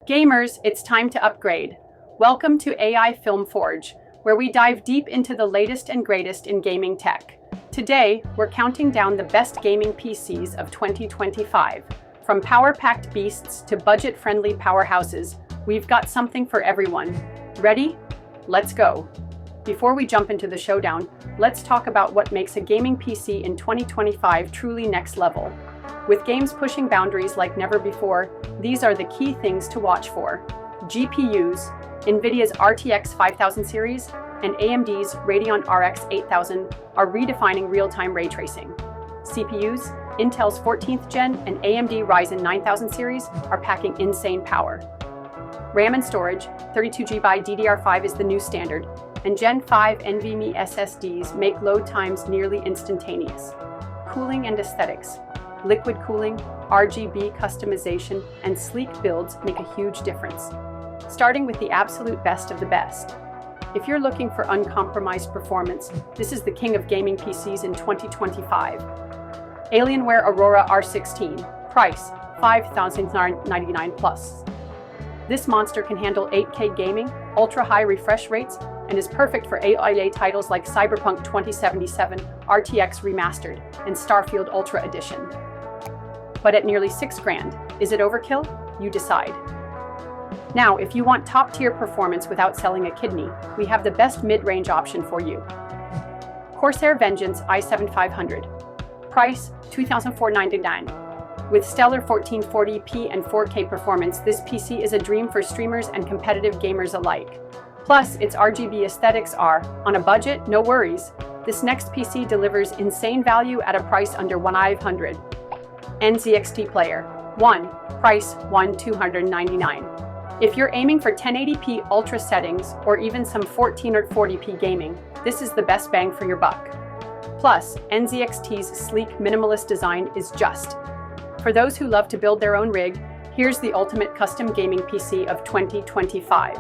Gamers, it's time to upgrade. Welcome to AI Film Forge, where we dive deep into the latest and greatest in gaming tech. Today, we're counting down the best gaming PCs of 2025. From power-packed beasts to budget-friendly powerhouses, we've got something for everyone. Ready? Let's go. Before we jump into the showdown, let's talk about what makes a gaming PC in 2025 truly next level. With games pushing boundaries like never before, these are the key things to watch for. GPUs, NVIDIA's RTX 5000 series, and AMD's Radeon RX 8000 are redefining real-time ray tracing. CPUs, Intel's 14th gen and AMD Ryzen 9000 series are packing insane power. RAM and storage, 32GB DDR5 is the new standard, and Gen 5 NVMe SSDs make load times nearly instantaneous. Cooling and aesthetics. Liquid cooling, RGB customization, and sleek builds make a huge difference. Starting with the absolute best of the best. If you're looking for uncompromised performance, this is the king of gaming PCs in 2025. Alienware Aurora R16, price $5,099 plus. This monster can handle 8K gaming, ultra-high refresh rates, and is perfect for AAA titles like Cyberpunk 2077, RTX Remastered, and Starfield Ultra Edition. But at nearly $6,000, is it overkill? You decide. Now, if you want top-tier performance without selling a kidney, we have the best mid-range option for you. Corsair Vengeance i7-500. Price $2,499. With stellar 1440p and 4K performance, this PC is a dream for streamers and competitive gamers alike. Plus, its RGB aesthetics are, on a budget, no worries. This next PC delivers insane value at a price under $1,500. NZXT Player 1, price $1,299. If you're aiming for 1080p ultra settings or even some 14 or 40p gaming, this is the best bang for your buck. Plus, NZXT's sleek minimalist design is just. For those who love to build their own rig, here's the ultimate custom gaming PC of 2025.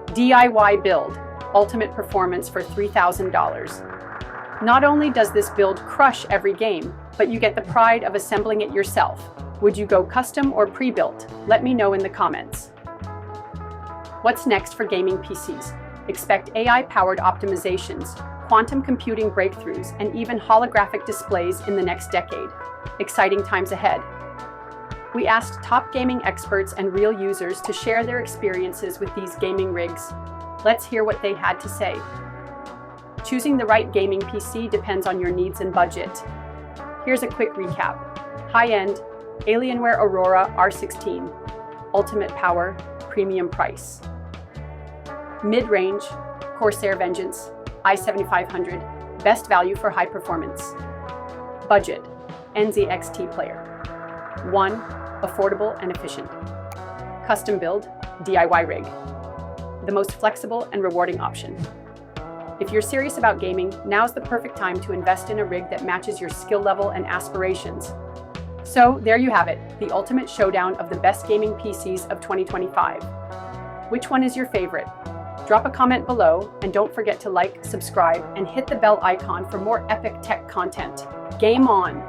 DIY build, ultimate performance for $3,000. Not only does this build crush every game, but you get the pride of assembling it yourself. Would you go custom or pre-built? Let me know in the comments. What's next for gaming PCs? Expect AI-powered optimizations, quantum computing breakthroughs, and even holographic displays in the next decade. Exciting times ahead. We asked top gaming experts and real users to share their experiences with these gaming rigs. Let's hear what they had to say. Choosing the right gaming PC depends on your needs and budget. Here's a quick recap. High-end, Alienware Aurora R16. Ultimate power, premium price. Mid-range, Corsair Vengeance i7-500. Best value for high performance. Budget, NZXT Player. 1. Affordable and efficient. Custom build, DIY rig. The most flexible and rewarding option. If you're serious about gaming, now's the perfect time to invest in a rig that matches your skill level and aspirations. So there you have it, the ultimate showdown of the best gaming PCs of 2025. Which one is your favorite? Drop a comment below, and don't forget to like, subscribe, and hit the bell icon for more epic tech content. Game on!